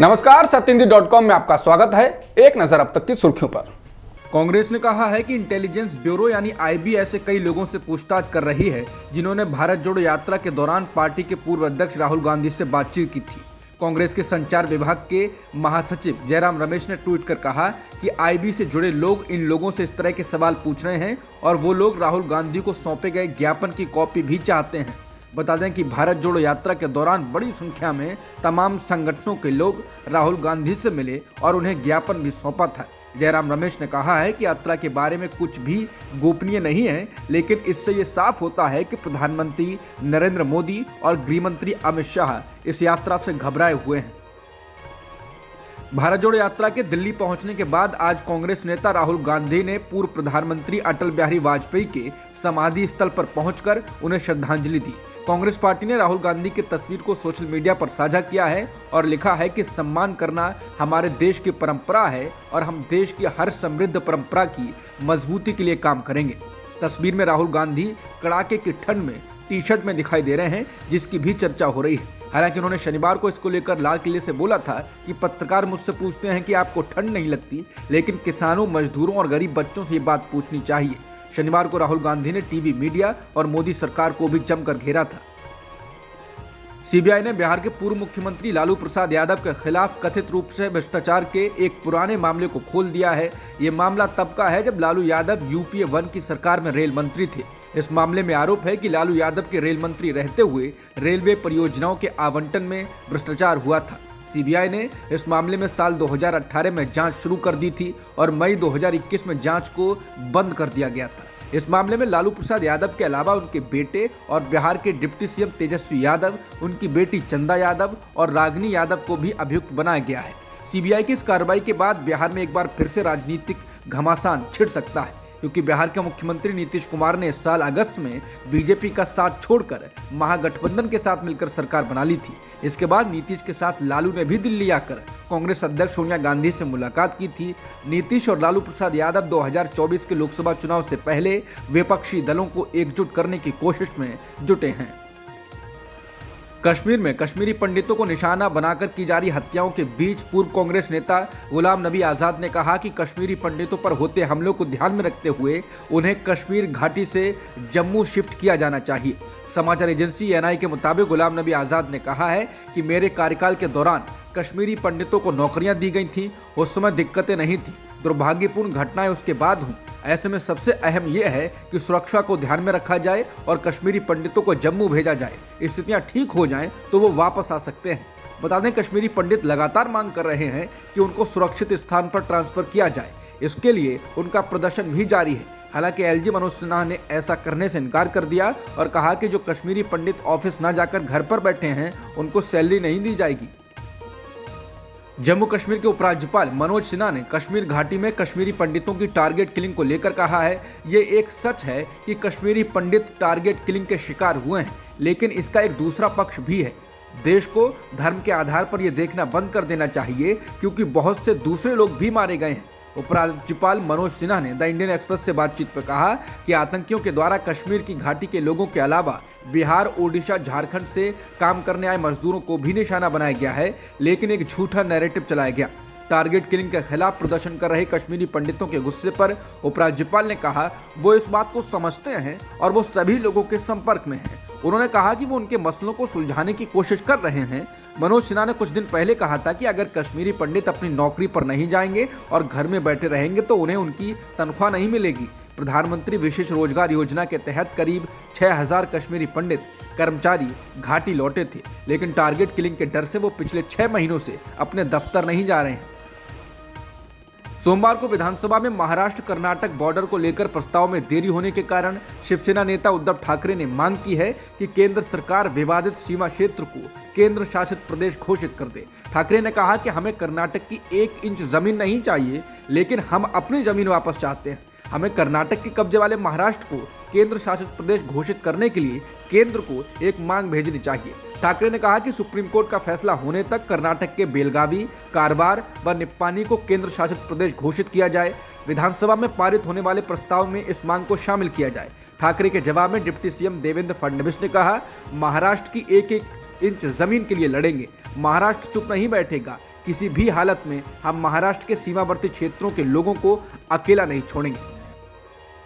नमस्कार, सत्येंद्र.com में आपका स्वागत है। एक नजर अब तक की सुर्खियों पर। कांग्रेस ने कहा है कि इंटेलिजेंस ब्यूरो यानी आईबी ऐसे कई लोगों से पूछताछ कर रही है जिन्होंने भारत जोड़ो यात्रा के दौरान पार्टी के पूर्व अध्यक्ष राहुल गांधी से बातचीत की थी। कांग्रेस के संचार विभाग के महासचिव जयराम रमेश ने ट्वीट कर कहा कि आईबी से जुड़े लोग इन लोगों से इस तरह के सवाल पूछ रहे हैं और वो लोग राहुल गांधी को सौंपे गए ज्ञापन की कॉपी भी चाहते हैं। बता दें कि भारत जोड़ो यात्रा के दौरान बड़ी संख्या में तमाम संगठनों के लोग राहुल गांधी से मिले और उन्हें ज्ञापन भी सौंपा था। जयराम रमेश ने कहा है कि यात्रा के बारे में कुछ भी गोपनीय नहीं है, लेकिन इससे ये साफ होता है कि प्रधानमंत्री नरेंद्र मोदी और गृहमंत्री अमित शाह इस यात्रा से घबराए हुए हैं। भारत जोड़ो यात्रा के दिल्ली पहुंचने के बाद आज कांग्रेस नेता राहुल गांधी ने पूर्व प्रधानमंत्री अटल बिहारी वाजपेयी के समाधि स्थल पर पहुंचकर उन्हें श्रद्धांजलि दी। कांग्रेस पार्टी ने राहुल गांधी की तस्वीर को सोशल मीडिया पर साझा किया है और लिखा है कि सम्मान करना हमारे देश की परंपरा है और हम देश की हर समृद्ध परंपरा की मजबूती के लिए काम करेंगे। तस्वीर में राहुल गांधी कड़ाके की ठंड में टी शर्ट में दिखाई दे रहे हैं, जिसकी भी चर्चा हो रही है। हालांकि उन्होंने शनिवार को इसको लेकर लाल किले से बोला था कि पत्रकार मुझसे पूछते हैं कि आपको ठंड नहीं लगती, लेकिन किसानों, मजदूरों और गरीब बच्चों से ये बात पूछनी चाहिए। शनिवार को राहुल गांधी ने टीवी मीडिया और मोदी सरकार को भी जमकर घेरा था। सीबीआई ने बिहार के पूर्व मुख्यमंत्री लालू प्रसाद यादव के खिलाफ कथित रूप से भ्रष्टाचार के एक पुराने मामले को खोल दिया है। ये मामला तब का है जब लालू यादव यूपीए 1 की सरकार में रेल मंत्री थे। इस मामले में आरोप है कि लालू यादव के रेल मंत्री रहते हुए रेलवे परियोजनाओं के आवंटन में भ्रष्टाचार हुआ था। सीबीआई ने इस मामले में साल 2018 में जांच शुरू कर दी थी और मई 2021 में जांच को बंद कर दिया गया था। इस मामले में लालू प्रसाद यादव के अलावा उनके बेटे और बिहार के डिप्टी सीएम तेजस्वी यादव, उनकी बेटी चंदा यादव और रागिनी यादव को भी अभियुक्त बनाया गया है। सीबीआई की इस कार्रवाई के बाद बिहार में एक बार फिर से राजनीतिक घमासान छिड़ सकता है, क्योंकि बिहार के मुख्यमंत्री नीतीश कुमार ने इस साल अगस्त में बीजेपी का साथ छोड़कर महागठबंधन के साथ मिलकर सरकार बना ली थी। इसके बाद नीतीश के साथ लालू ने भी दिल्ली आकर कांग्रेस अध्यक्ष सोनिया गांधी से मुलाकात की थी। नीतीश और लालू प्रसाद यादव 2024 के लोकसभा चुनाव से पहले विपक्षी दलों को एकजुट करने की कोशिश में जुटे हैं। कश्मीर में कश्मीरी पंडितों को निशाना बनाकर की जा रही हत्याओं के बीच पूर्व कांग्रेस नेता गुलाम नबी आजाद ने कहा कि कश्मीरी पंडितों पर होते हमलों को ध्यान में रखते हुए उन्हें कश्मीर घाटी से जम्मू शिफ्ट किया जाना चाहिए। समाचार एजेंसी एएनआई के मुताबिक गुलाम नबी आजाद ने कहा है कि मेरे कार्यकाल के दौरान कश्मीरी पंडितों को नौकरियां दी गई थी, उस समय दिक्कतें नहीं थी। दुर्भाग्यपूर्ण घटनाएं उसके बाद हुई। ऐसे में सबसे अहम यह है कि सुरक्षा को ध्यान में रखा जाए और कश्मीरी पंडितों को जम्मू भेजा जाए। स्थितियां ठीक हो जाएं तो वो वापस आ सकते हैं। बता दें, कश्मीरी पंडित लगातार मांग कर रहे हैं कि उनको सुरक्षित स्थान पर ट्रांसफर किया जाए। इसके लिए उनका प्रदर्शन भी जारी है। हालांकि एलजी मनोज सिन्हा ने ऐसा करने से इनकार कर दिया और कहा कि जो कश्मीरी पंडित ऑफिस न जाकर घर पर बैठे हैं उनको सैलरी नहीं दी जाएगी। जम्मू कश्मीर के उपराज्यपाल मनोज सिन्हा ने कश्मीर घाटी में कश्मीरी पंडितों की टारगेट किलिंग को लेकर कहा है, ये एक सच है कि कश्मीरी पंडित टारगेट किलिंग के शिकार हुए हैं, लेकिन इसका एक दूसरा पक्ष भी है। देश को धर्म के आधार पर यह देखना बंद कर देना चाहिए, क्योंकि बहुत से दूसरे लोग भी मारे गए हैं। उपराज्यपाल मनोज सिन्हा ने द इंडियन एक्सप्रेस से बातचीत पर कहा कि आतंकियों के द्वारा कश्मीर की घाटी के लोगों के अलावा बिहार, ओडिशा, झारखंड से काम करने आए मजदूरों को भी निशाना बनाया गया है, लेकिन एक झूठा नैरेटिव चलाया गया। टारगेट किलिंग के खिलाफ प्रदर्शन कर रहे कश्मीरी पंडितों के गुस्से पर उपराज्यपाल ने कहा वो इस बात को समझते हैं और वो सभी लोगों के संपर्क में हैं। उन्होंने कहा कि वो उनके मसलों को सुलझाने की कोशिश कर रहे हैं। मनोज सिन्हा ने कुछ दिन पहले कहा था कि अगर कश्मीरी पंडित अपनी नौकरी पर नहीं जाएंगे और घर में बैठे रहेंगे तो उन्हें उनकी तनख्वाह नहीं मिलेगी। प्रधानमंत्री विशेष रोजगार योजना के तहत करीब 6000 कश्मीरी पंडित कर्मचारी घाटी लौटे थे, लेकिन टारगेट किलिंग के डर से वो पिछले 6 महीनों से अपने दफ्तर नहीं जा रहे हैं। सोमवार को विधानसभा में महाराष्ट्र कर्नाटक बॉर्डर को लेकर प्रस्ताव में देरी होने के कारण शिवसेना नेता उद्धव ठाकरे ने मांग की है कि केंद्र सरकार विवादित सीमा क्षेत्र को केंद्र शासित प्रदेश घोषित कर दे। ठाकरे ने कहा कि हमें कर्नाटक की 1 इंच जमीन नहीं चाहिए, लेकिन हम अपनी जमीन वापस चाहते हैं। हमें कर्नाटक के कब्जे वाले महाराष्ट्र को केंद्र शासित प्रदेश घोषित करने के लिए केंद्र को एक मांग भेजनी चाहिए। ठाकरे ने कहा कि सुप्रीम कोर्ट का फैसला होने तक कर्नाटक के बेलगावी, कारवार व निप्पानी को केंद्र शासित प्रदेश घोषित किया जाए। विधानसभा में पारित होने वाले प्रस्ताव में इस मांग को शामिल किया जाए। ठाकरे के जवाब में डिप्टी सीएम देवेंद्र फडणवीस ने कहा, महाराष्ट्र की 1-1 इंच जमीन के लिए लड़ेंगे। महाराष्ट्र चुप नहीं बैठेगा। किसी भी हालत में हम महाराष्ट्र के सीमावर्ती क्षेत्रों के लोगों को अकेला नहीं छोड़ेंगे।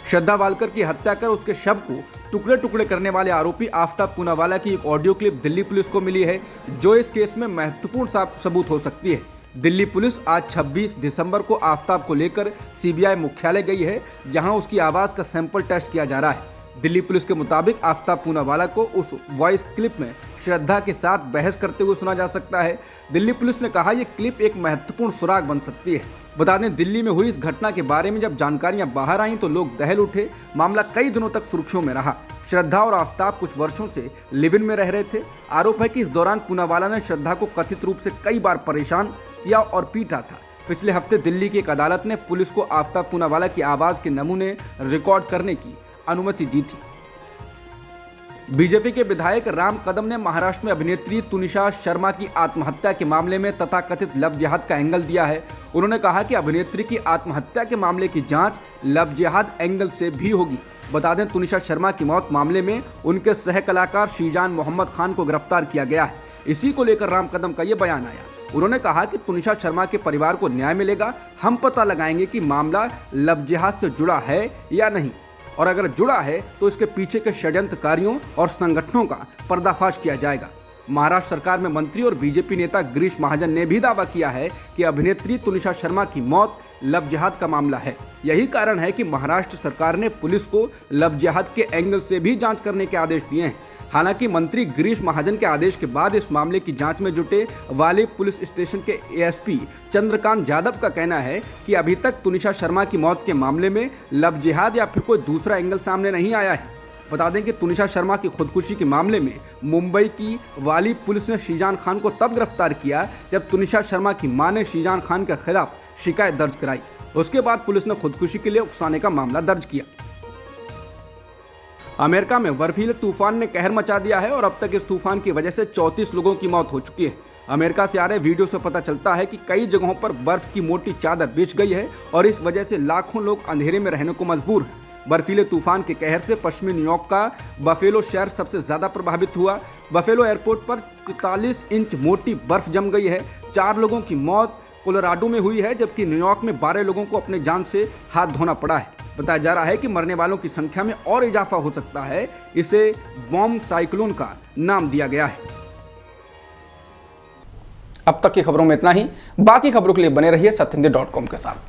श्रद्धा वालकर की हत्या कर उसके शव को टुकड़े टुकड़े करने वाले आरोपी आफ्ताब पूनावाला की एक ऑडियो क्लिप दिल्ली पुलिस को मिली है, जो इस केस में महत्वपूर्ण सबूत हो सकती है। दिल्ली पुलिस आज 26 दिसंबर को आफ्ताब को लेकर सीबीआई मुख्यालय गई है, जहां उसकी आवाज का सैंपल टेस्ट किया जा रहा है। दिल्ली पुलिस के मुताबिक आफ्ताब पूनावाला को उस वॉइस क्लिप में श्रद्धा के साथ बहस करते हुए सुना जा सकता है। दिल्ली पुलिस ने कहा यह क्लिप एक महत्वपूर्ण सुराग बन सकती है। बता दें, दिल्ली में हुई इस घटना के बारे में जब जानकारियां बाहर आईं तो लोग दहल उठे। मामला कई दिनों तक सुर्खियों में रहा। श्रद्धा और आफ्ताब कुछ वर्षों से लिव इन में रह रहे थे। आरोप है कि इस दौरान पूनावाला ने श्रद्धा को कथित रूप से कई बार परेशान किया और पीटा था। पिछले हफ्ते दिल्ली की एक अदालत ने पुलिस को आफ्ताब पूनावाला की आवाज के नमूने रिकॉर्ड करने की अनुमति दी थी। बीजेपी के विधायक राम कदम ने महाराष्ट्र में अभिनेत्री तुनिशा शर्मा की आत्महत्या के मामले में तथाकथित लव जिहाद का एंगल दिया है। उन्होंने कहा कि अभिनेत्री की आत्महत्या के मामले की जांच लव जिहाद एंगल से भी होगी। बता दें, तुनिशा शर्मा की मौत मामले में उनके सह कलाकार शीजान मोहम्मद खान को गिरफ्तार किया गया है। इसी को लेकर राम कदम का ये बयान आया। उन्होंने कहा कि तुनिशा शर्मा के परिवार को न्याय मिलेगा। हम पता लगाएंगे कि मामला लव जिहाद से जुड़ा है या नहीं, और अगर जुड़ा है तो इसके पीछे के षड्यंत्रकारियों और संगठनों का पर्दाफाश किया जाएगा। महाराष्ट्र सरकार में मंत्री और बीजेपी नेता गिरीश महाजन ने भी दावा किया है कि अभिनेत्री तुनिशा शर्मा की मौत लव जिहाद का मामला है। यही कारण है कि महाराष्ट्र सरकार ने पुलिस को लव जिहाद के एंगल से भी जांच करने के आदेश दिए हैं। हालांकि मंत्री गिरीश महाजन के आदेश के बाद इस मामले की जांच में जुटे वाली पुलिस स्टेशन के एएसपी चंद्रकांत यादव का कहना है कि अभी तक तुनिशा शर्मा की मौत के मामले में लव जिहाद या फिर कोई दूसरा एंगल सामने नहीं आया है। बता दें कि तुनिशा शर्मा की खुदकुशी के मामले में मुंबई की वाली पुलिस ने शीजान खान को तब गिरफ्तार किया जब तुनिशा शर्मा की मां ने शीजान खान के खिलाफ शिकायत दर्ज कराई। उसके बाद पुलिस ने खुदकुशी के लिए उकसाने का मामला दर्ज किया। अमेरिका में बर्फीले तूफान ने कहर मचा दिया है और अब तक इस तूफान की वजह से 34 लोगों की मौत हो चुकी है। अमेरिका से आ रहे वीडियो से पता चलता है कि कई जगहों पर बर्फ की मोटी चादर बिछ गई है और इस वजह से लाखों लोग अंधेरे में रहने को मजबूर हैं। बर्फीले तूफान के कहर से पश्चिमी न्यूयॉर्क का बफेलो शहर सबसे ज्यादा प्रभावित हुआ। बफेलो एयरपोर्ट पर 43 इंच मोटी बर्फ जम गई है। 4 लोगों की मौत कोलोराडो में हुई है, जबकि न्यूयॉर्क में 12 लोगों को अपने जान से हाथ धोना पड़ा है। बताया जा रहा है कि मरने वालों की संख्या में और इजाफा हो सकता है। इसे बॉम्ब साइक्लोन का नाम दिया गया है। अब तक की खबरों में इतना ही। बाकी खबरों के लिए बने रहिए सत्येंद्र.com के साथ।